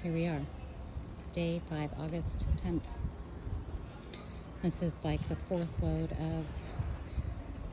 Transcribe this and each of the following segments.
here we are, day 5, August 10th. This is like the 4th load of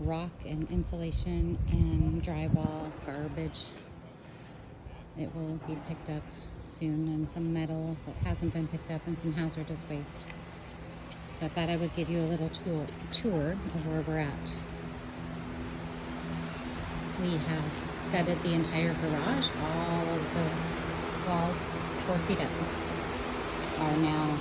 rock and insulation and drywall garbage. It will be picked up soon, and some metal that hasn't been picked up, and some hazardous waste. So I thought I would give you a little tour of where we're at. We have gutted the entire garage. All of the walls 4 feet up are now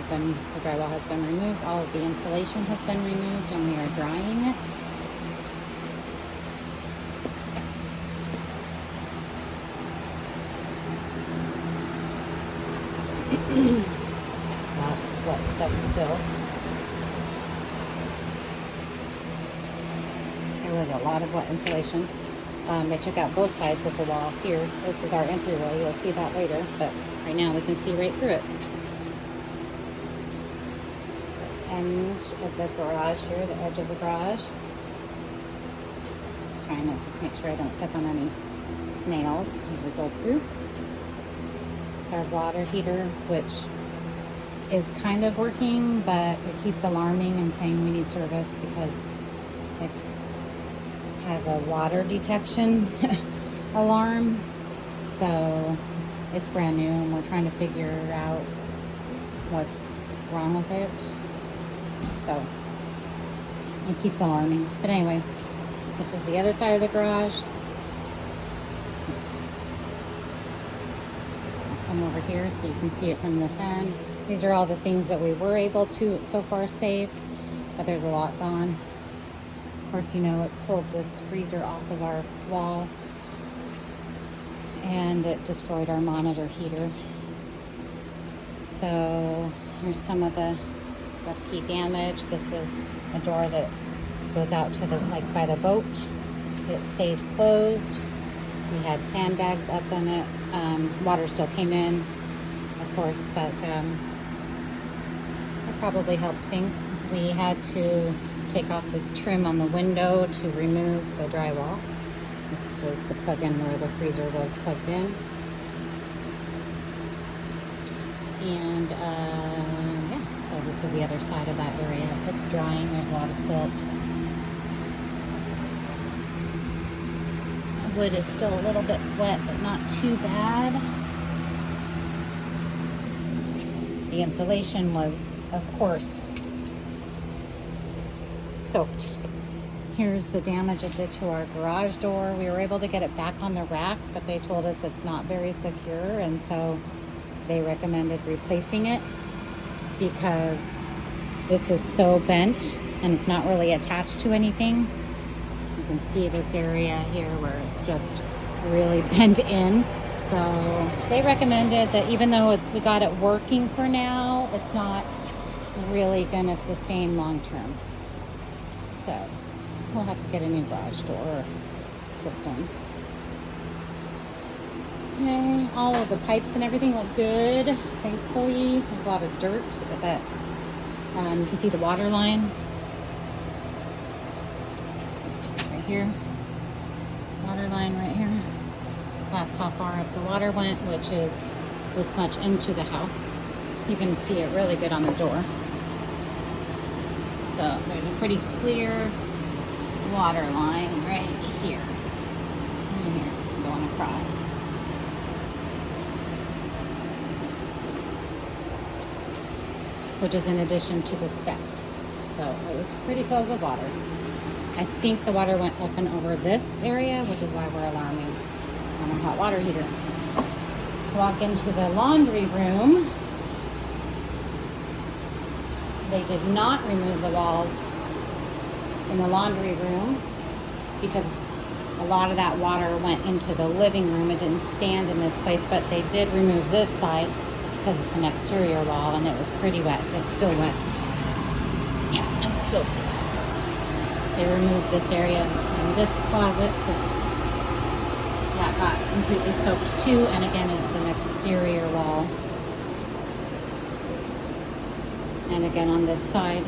the drywall has been removed. All of the insulation has been removed, and we are drying it. Lots of wet stuff still. There was a lot of wet insulation. They took out both sides of the wall here. This is our entryway. You'll see that later, but right now we can see right through it. This is the end of the garage here, the edge of the garage. Trying to just make sure I don't step on any nails as we go through. It's our water heater, which is kind of working, but it keeps alarming and saying we need service because it has a water detection alarm. So it's brand new, and we're trying to figure out what's wrong with it. So it keeps alarming. But anyway, this is the other side of the garage. Come over here so you can see it from this end. These are all the things that we were able to so far save, but there's a lot gone. Of course, you know, it pulled this freezer off of our wall, and it destroyed our monitor heater. So here's some of the key damage. This is a door that goes out to the, like by the boat. It stayed closed. We had sandbags up in it. Water still came in, of course, but it probably helped things. We had to take off this trim on the window to remove the drywall. This was the plug-in where the freezer was plugged in. And yeah, so this is the other side of that area. It's drying. There's a lot of silt. Wood is still a little bit wet, but not too bad. The insulation was, of course, soaked. Here's the damage it did to our garage door. We were able to get it back on the rack, but they told us it's not very secure, and so they recommended replacing it because this is so bent and it's not really attached to anything. You can see this area here where it's just really bent in. So they recommended that even though we got it working for now, it's not really going to sustain long term. So we'll have to get a new garage door system. Okay, all of the pipes and everything look good, thankfully. There's a lot of dirt, but you can see the water line right here. Water line right here. That's how far up the water went, which is this much into the house. You can see it really good on the door. So there's a pretty clear water line right here. Right here, going across. Which is in addition to the steps. So it was pretty filled with water. I think the water went up and over this area, which is why we're alarming on our hot water heater. Walk into the laundry room. They did not remove the walls in the laundry room because a lot of that water went into the living room. It didn't stand in this place, but they did remove this side because it's an exterior wall and it was pretty wet. It's still wet. Yeah, it's still wet. They removed this area and this closet because that got completely soaked too. And again, it's an exterior wall. And again, on this side,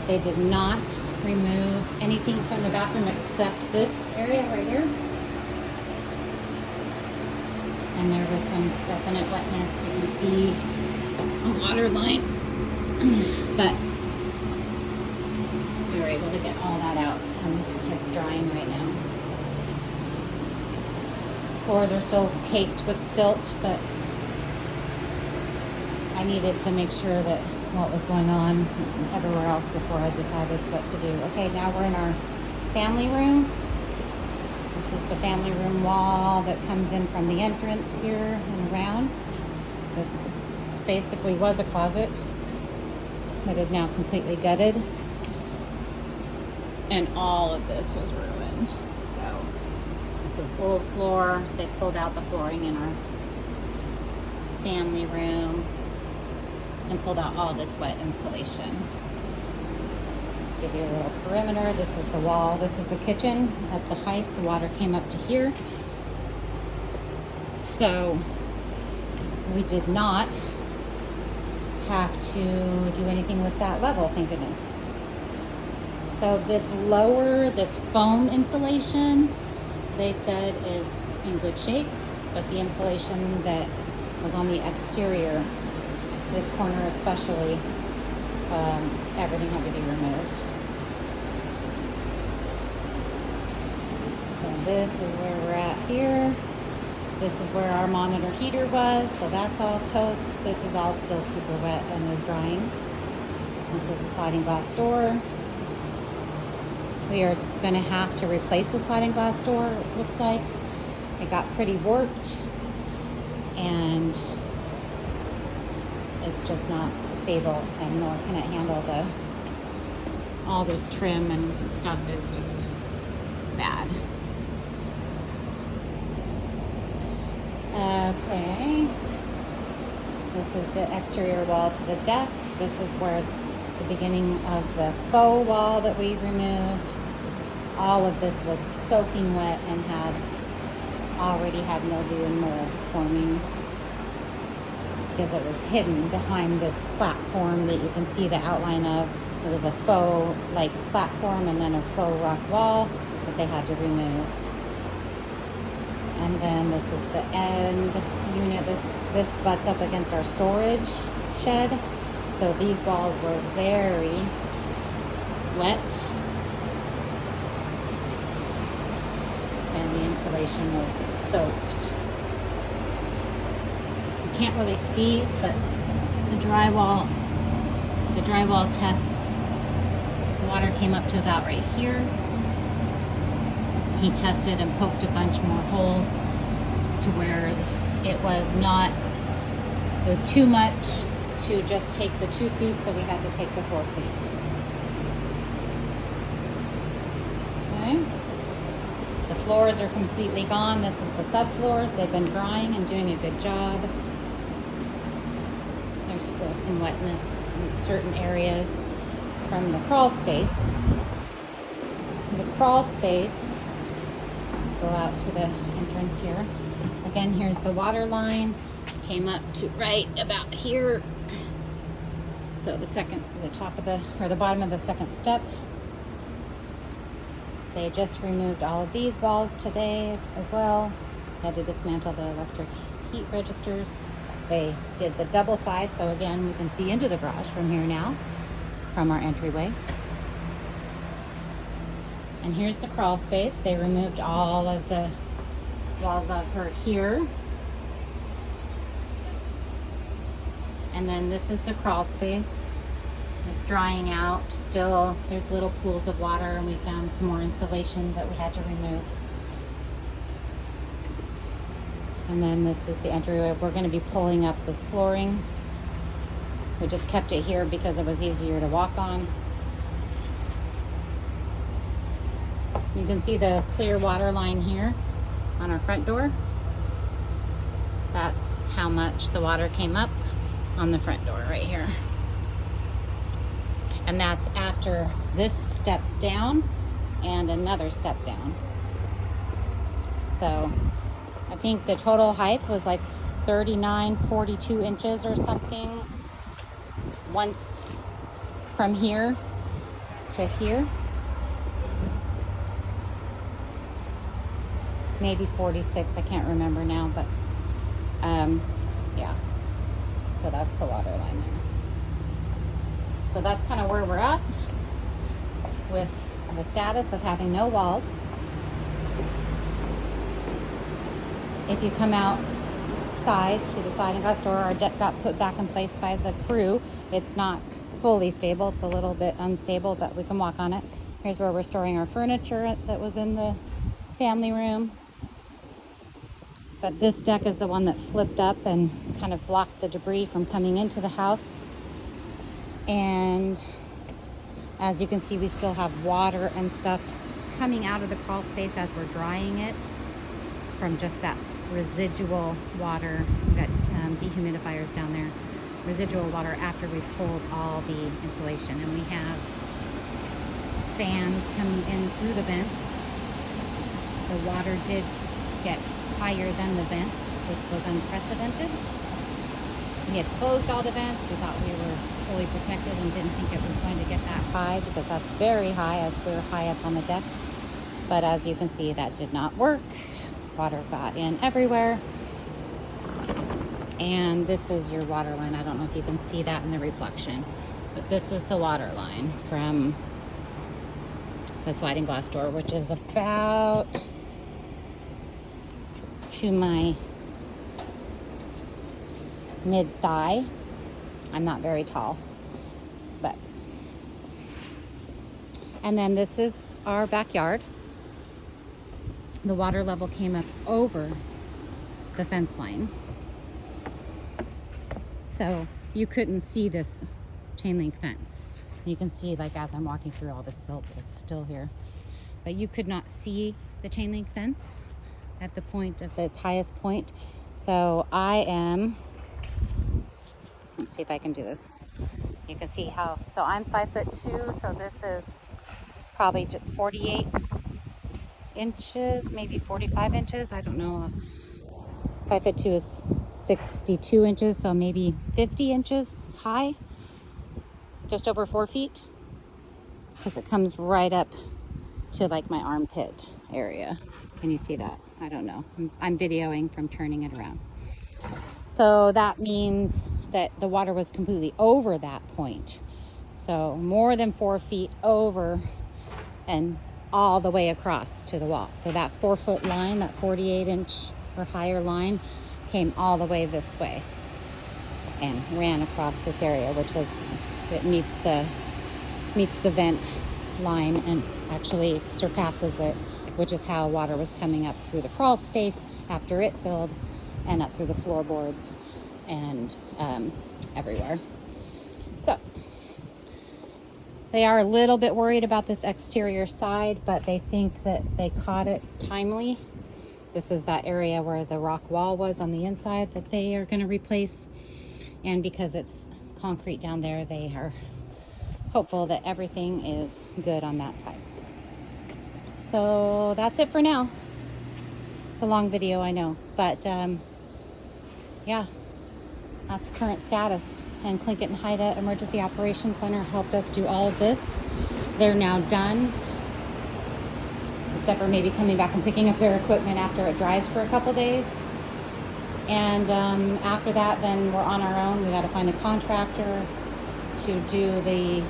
they did not remove anything from the bathroom except this area right here. And there was some definite wetness. You can see a water line, but we were able to get all that out, and it's drying right now. Floors are still caked with silt, but I needed to make sure that what was going on everywhere else before I decided what to do. Okay, now we're in our family room. This is the family room wall that comes in from the entrance here and around. This basically was a closet that is now completely gutted. And all of this was ruined. So this was old floor. They pulled out the flooring in our family room and pulled out all this wet insulation. Give you a little perimeter. This is the wall. This is the kitchen at the height. The water came up to here. So we did not have to do anything with that level, thank goodness. So this foam insulation, they said is in good shape, but the insulation that was on the exterior, this corner especially, everything had to be removed. So this is where we're at here. This is where our monitor heater was, so that's all toast. This is all still super wet and is drying. This is the sliding glass door. We are going to have to replace the sliding glass door, it looks like. It got pretty warped and it's just not stable, and nor can it handle all this trim and stuff is just bad. Okay, this is the exterior wall to the deck. This is where the beginning of the faux wall that we removed. All of this was soaking wet and already had mildew and mold forming because it was hidden behind this platform that you can see the outline of. It was a faux platform and then a faux rock wall that they had to remove. And then this is the end unit. This butts up against our storage shed. So these walls were very wet. And the insulation was soaked. You can't really see, but the drywall tests, the water came up to about right here. He tested and poked a bunch more holes to where it was too much to just take the 2 feet, so we had to take the 4 feet. Okay. The floors are completely gone. This is the subfloors. They've been drying and doing a good job. There's still some wetness in certain areas from the crawl space. The crawl space, go out to the entrance here. Again, here's the water line. Came up to right about here. So the bottom of the second step. They just removed all of these walls today as well. Had to dismantle the electric heat registers. They did the double side, so again, we can see into the garage from here now, from our entryway. And here's the crawl space. They removed all of the walls of her here. And then this is the crawl space. It's drying out still. There's little pools of water, and we found some more insulation that we had to remove. And then this is the entryway. We're going to be pulling up this flooring. We just kept it here because it was easier to walk on. You can see the clear water line here on our front door. That's how much the water came up on the front door right here. And that's after this step down and another step down. So I think the total height was like 42 inches or something. Once from here to here. Maybe 46, I can't remember now, but Yeah, so that's the water line there. So that's kind of where we're at with the status of having no walls. If you come outside to the sliding glass door, our deck got put back in place by the crew. It's not fully stable, it's a little bit unstable, but we can walk on it. Here's where we're storing our furniture that was in the family room. But this deck is the one that flipped up and kind of blocked the debris from coming into the house. And as you can see, we still have water and stuff coming out of the crawl space as we're drying it from just that residual water. We've got dehumidifiers down there. Residual water after we pulled all the insulation. And we have fans coming in through the vents. The water did get higher than the vents, which was unprecedented. We had closed all the vents. We thought we were fully protected and didn't think it was going to get that high, because that's very high as we're high up on the deck. But as you can see, that did not work. Water got in everywhere. And this is your water line. I don't know if you can see that in the reflection, but this is the water line from the sliding glass door, which is about to my mid-thigh. I'm not very tall, but. And then this is our backyard. The water level came up over the fence line, so you couldn't see this chain link fence. You can see, like, as I'm walking through, all the silt is still here, but you could not see the chain link fence at the point of its highest point. So I am, let's see if I can do this. You can see how, so I'm 5'2", so this is probably 48 inches, maybe 45 inches, I don't know. 5'2" is 62 inches, so maybe 50 inches high, just over 4 feet, because it comes right up to like my armpit area. Can you see that? I don't know. I'm videoing from turning it around. So that means that the water was completely over that point. So more than 4 feet over and all the way across to the wall. So that 4 foot line, that 48 inch or higher line, came all the way this way and ran across this area, which was, it meets the vent line and actually surpasses it, which is how water was coming up through the crawl space after it filled, and up through the floorboards and everywhere. So they are a little bit worried about this exterior side, but they think that they caught it timely. This is that area where the rock wall was on the inside that they are going to replace. And because it's concrete down there, they are hopeful that everything is good on that side. So that's it for now. It's a long video, I know, but yeah, that's current status. And Tlingit and Haida Emergency Operations Center helped us do all of this. They're now done, except for maybe coming back and picking up their equipment after it dries for a couple days. And after that, then we're on our own. We got to find a contractor to do the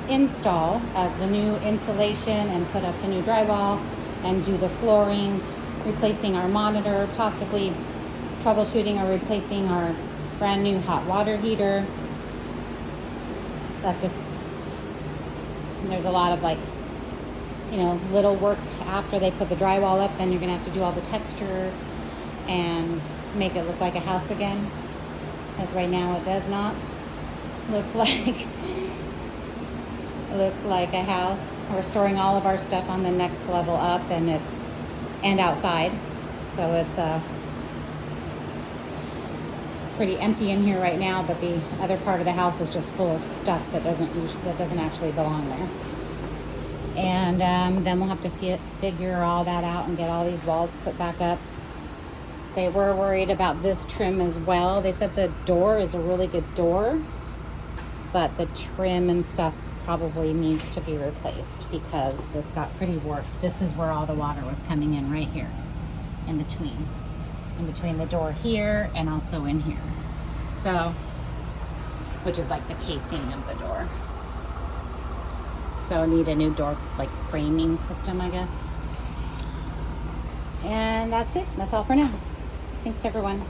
install of the new insulation and put up the new drywall and do the flooring, replacing our monitor, possibly troubleshooting or replacing our brand new hot water heater. There's a lot of, like, you know, little work after they put the drywall up. Then you're gonna have to do all the texture and make it look like a house again, because right now it does not look like a house. We're storing all of our stuff on the next level up, and outside, so it's pretty empty in here right now, but the other part of the house is just full of stuff that doesn't actually belong there. And then we'll have to figure all that out and get all these walls put back up. They were worried about this trim as well. They said the door is a really good door, but the trim and stuff probably needs to be replaced because this got pretty warped. This is where all the water was coming in, right here in between. in between the door here and also in here. So, which is like the casing of the door. So I need a new door, like framing system, I guess. And that's it. That's all for now. Thanks, everyone.